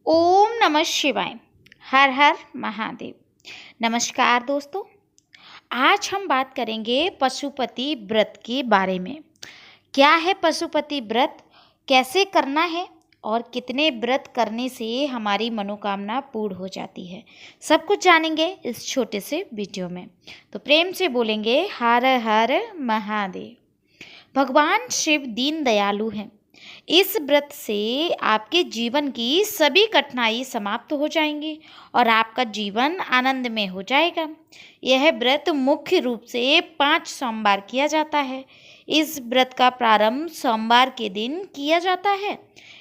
ओम नमः शिवाय। हर हर महादेव। नमस्कार दोस्तों, आज हम बात करेंगे पशुपति व्रत के बारे में। क्या है पशुपति व्रत, कैसे करना है और कितने व्रत करने से हमारी मनोकामना पूर्ण हो जाती है, सब कुछ जानेंगे इस छोटे से वीडियो में। तो प्रेम से बोलेंगे हर हर महादेव। भगवान शिव दीन दयालु हैं। इस व्रत से आपके जीवन की सभी कठिनाई समाप्त हो जाएंगी और आपका जीवन आनंदमय हो जाएगा। यह व्रत मुख्य रूप से 5 सोमवार किया जाता है। इस व्रत का प्रारंभ सोमवार के दिन किया जाता है।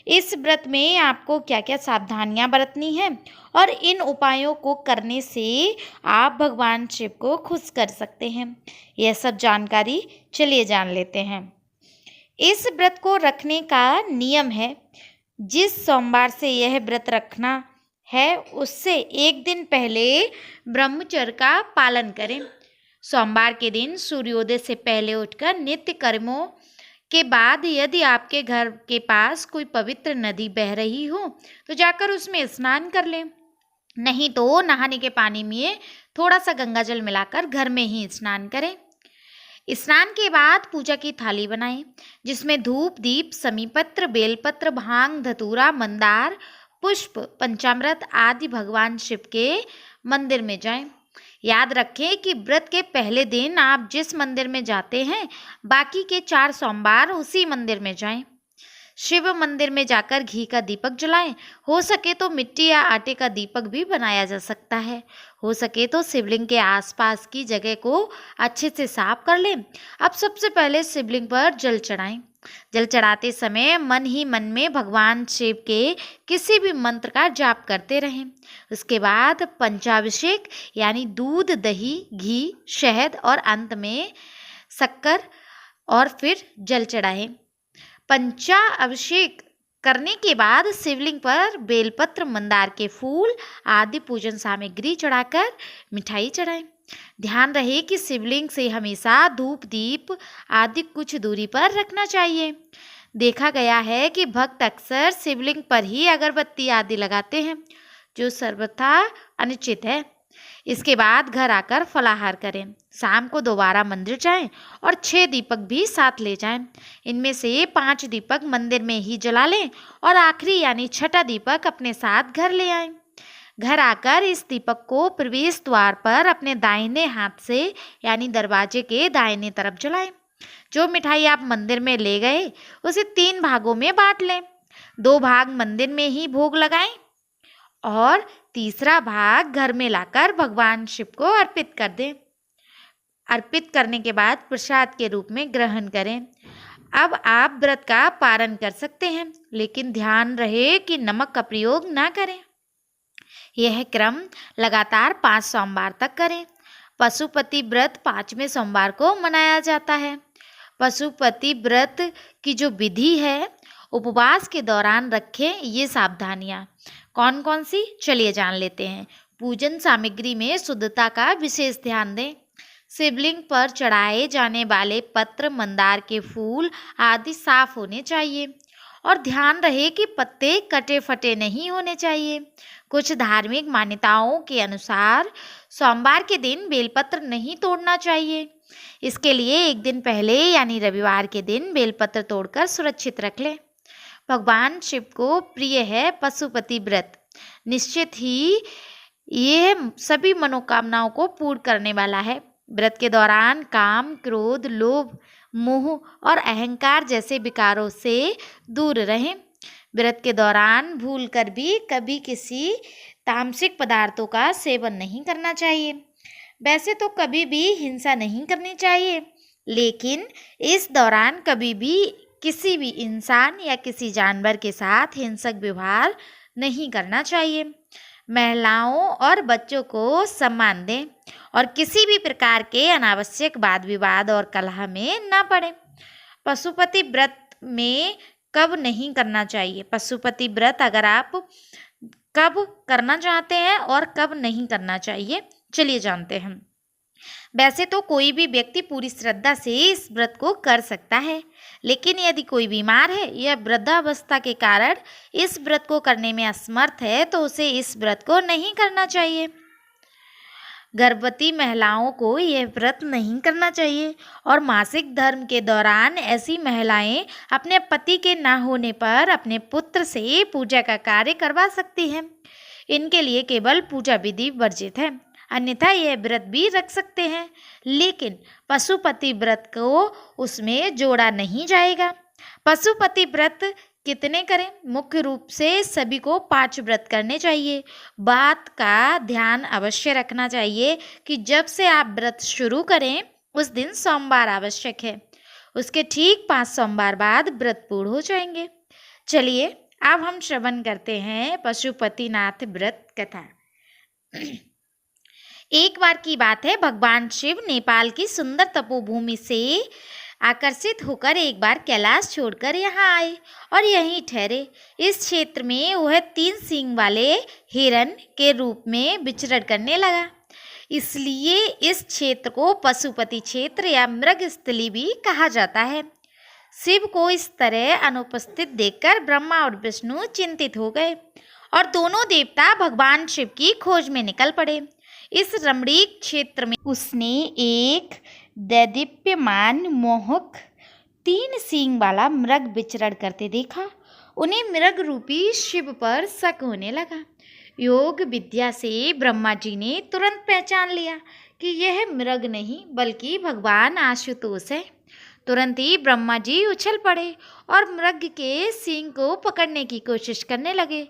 इस व्रत में आपको क्या क्या सावधानियां बरतनी है और इन उपायों को करने से आप भगवान शिव को खुश कर सकते हैं, यह सब जानकारी चलिए जान लेते हैं। इस व्रत को रखने का नियम है, जिस सोमवार से यह व्रत रखना है उससे एक दिन पहले ब्रह्मचर्य का पालन करें। सोमवार के दिन सूर्योदय से पहले उठकर नित्य कर्मों के बाद यदि आपके घर के पास कोई पवित्र नदी बह रही हो तो जाकर उसमें स्नान कर लें, नहीं तो नहाने के पानी में थोड़ा सा गंगाजल मिलाकर घर में ही स्नान करें। स्नान के बाद पूजा की थाली बनाएं, जिसमें धूप दीप समीपत्र बेलपत्र भांग धतूरा मंदार पुष्प पंचामृत आदि भगवान शिव के मंदिर में जाएं। याद रखें कि व्रत के पहले दिन आप जिस मंदिर में जाते हैं बाकी के 4 सोमवार उसी मंदिर में जाएं। शिव मंदिर में जाकर घी का दीपक जलाएं। हो सके तो मिट्टी या आटे का दीपक भी बनाया जा सकता है। हो सके तो शिवलिंग के आसपास की जगह को अच्छे से साफ कर लें। अब सबसे पहले शिवलिंग पर जल चढ़ाएं। जल चढ़ाते समय मन ही मन में भगवान शिव के किसी भी मंत्र का जाप करते रहें। उसके बाद पंचाभिषेक यानी दूध दही घी शहद और अंत में शक्कर और फिर जल चढ़ाएं। पंचा अभिषेक करने के बाद शिवलिंग पर बेलपत्र मंदार के फूल आदि पूजन सामग्री चढ़ाकर मिठाई चढ़ाएं। ध्यान रहे कि शिवलिंग से हमेशा धूप दीप आदि कुछ दूरी पर रखना चाहिए। देखा गया है कि भक्त अक्सर शिवलिंग पर ही अगरबत्ती आदि लगाते हैं, जो सर्वथा अनुचित है। इसके बाद घर आकर फलाहार करें। शाम को दोबारा मंदिर जाएं और 6 दीपक भी साथ ले जाएं। इनमें से 5 दीपक मंदिर में ही जला लें और आखिरी यानी छठा दीपक अपने साथ घर ले आएं। घर आकर इस दीपक को प्रवेश द्वार पर अपने दाहिने हाथ से यानी दरवाजे के दाहिने तरफ जलाएं। जो मिठाई आप मंदिर में ले गए उसे 3 भागों में बांट लें। 2 भाग मंदिर में ही भोग लगाएं और तीसरा भाग घर में लाकर भगवान शिव को अर्पित कर दें। अर्पित करने के बाद प्रसाद के रूप में ग्रहण करें। अब आप व्रत का पारण कर सकते हैं, लेकिन ध्यान रहे कि नमक का प्रयोग ना करें। यह क्रम लगातार 5 सोमवार तक करें। पशुपति व्रत 5वें सोमवार को मनाया जाता है। पशुपति व्रत की जो विधि है, उपवास के दौरान रखें ये सावधानियां कौन कौन सी, चलिए जान लेते हैं। पूजन सामग्री में शुद्धता का विशेष ध्यान दें। शिवलिंग पर चढ़ाए जाने वाले पत्र मंदार के फूल आदि साफ होने चाहिए और ध्यान रहे कि पत्ते कटे फटे नहीं होने चाहिए। कुछ धार्मिक मान्यताओं के अनुसार सोमवार के दिन बेलपत्र नहीं तोड़ना चाहिए। इसके लिए एक दिन पहले यानी रविवार के दिन बेलपत्र तोड़कर सुरक्षित रख लें। भगवान शिव को प्रिय है पशुपति व्रत। निश्चित ही यह सभी मनोकामनाओं को पूर्ण करने वाला है। व्रत के दौरान काम क्रोध लोभ मोह और अहंकार जैसे विकारों से दूर रहें। व्रत के दौरान भूलकर भी कभी किसी तामसिक पदार्थों का सेवन नहीं करना चाहिए। वैसे तो कभी भी हिंसा नहीं करनी चाहिए, लेकिन इस दौरान कभी भी किसी भी इंसान या किसी जानवर के साथ हिंसक व्यवहार नहीं करना चाहिए। महिलाओं और बच्चों को सम्मान दें और किसी भी प्रकार के अनावश्यक वाद विवाद और कलह में न पड़े। पशुपति व्रत में कब नहीं करना चाहिए? पशुपति व्रत अगर आप कब करना चाहते हैं और कब नहीं करना चाहिए, चलिए जानते हैं। वैसे तो कोई भी व्यक्ति पूरी श्रद्धा से इस व्रत को कर सकता है, लेकिन यदि कोई बीमार है या वृद्धावस्था के कारण इस व्रत को करने में असमर्थ है तो उसे इस व्रत को नहीं करना चाहिए। गर्भवती महिलाओं को यह व्रत नहीं करना चाहिए और मासिक धर्म के दौरान ऐसी महिलाएं अपने पति के न होने पर अपने पुत्र से पूजा का कार्य करवा सकती हैं। इनके लिए केवल पूजा विधि वर्जित है, अन्यथा यह व्रत भी रख सकते हैं, लेकिन पशुपति व्रत को उसमें जोड़ा नहीं जाएगा। पशुपति व्रत कितने करें? मुख्य रूप से सभी को 5 व्रत करने चाहिए। बात का ध्यान अवश्य रखना चाहिए कि जब से आप व्रत शुरू करें उस दिन सोमवार आवश्यक है। उसके ठीक 5 सोमवार बाद व्रत पूर्ण हो जाएंगे। चलिए अब हम श्रवण करते हैं पशुपतिनाथ व्रत कथा। एक बार की बात है, भगवान शिव नेपाल की सुंदर तपोभूमि से आकर्षित होकर एक बार कैलाश छोड़कर यहाँ आए और यहीं ठहरे। इस क्षेत्र में वह 3 सींग वाले हिरण के रूप में विचरण करने लगा, इसलिए इस क्षेत्र को पशुपति क्षेत्र या मृगस्थली भी कहा जाता है। शिव को इस तरह अनुपस्थित देखकर ब्रह्मा और विष्णु चिंतित हो गए और दोनों देवता भगवान शिव की खोज में निकल पड़े। इस रमणीक क्षेत्र में उसने एक दैदीप्यमान मोहक 3 सींग वाला मृग विचरण करते देखा। उन्हें मृग रूपी शिव पर शक होने लगा। योग विद्या से ब्रह्मा जी ने तुरंत पहचान लिया कि यह मृग नहीं बल्कि भगवान आशुतोष है। तुरंत ही ब्रह्मा जी उछल पड़े और मृग के सींग को पकड़ने की कोशिश करने लगे।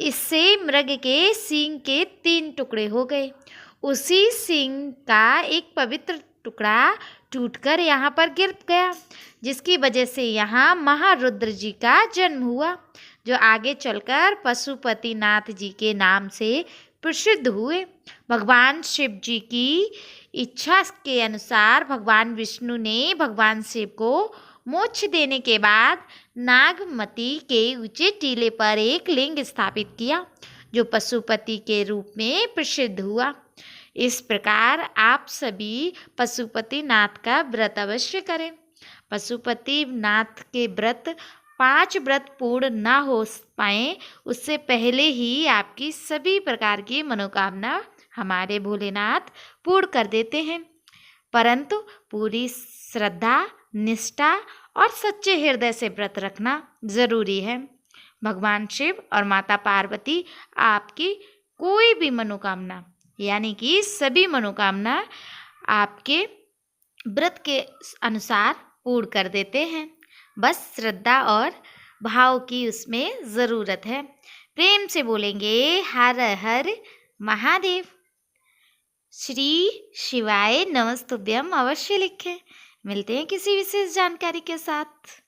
इससे मृग के सींग के 3 टुकड़े हो गए। उसी सींग का एक पवित्र टुकड़ा टूटकर यहाँ पर गिर गया, जिसकी वजह से यहाँ महारुद्र जी का जन्म हुआ, जो आगे चलकर पशुपतिनाथ जी के नाम से प्रसिद्ध हुए। भगवान शिव जी की इच्छा के अनुसार भगवान विष्णु ने भगवान शिव को मोक्ष देने के बाद नागमती के ऊंचे टीले पर एक लिंग स्थापित किया, जो पशुपति के रूप में प्रसिद्ध हुआ। इस प्रकार आप सभी पशुपतिनाथ का व्रत अवश्य करें। पशुपतिनाथ के व्रत 5 व्रत पूर्ण न हो पाए उससे पहले ही आपकी सभी प्रकार की मनोकामना हमारे भोलेनाथ पूर्ण कर देते हैं, परंतु पूरी श्रद्धा, निष्ठा और सच्चे हृदय से व्रत रखना जरूरी है। भगवान शिव और माता पार्वती आपकी कोई भी मनोकामना यानी कि सभी मनोकामना आपके व्रत के अनुसार पूर्ण कर देते हैं। बस श्रद्धा और भाव की उसमें ज़रूरत है। प्रेम से बोलेंगे हर हर महादेव। श्री शिवाय नमस्तुभ्यम अवश्य लिखें। मिलते हैं किसी विशेष जानकारी के साथ।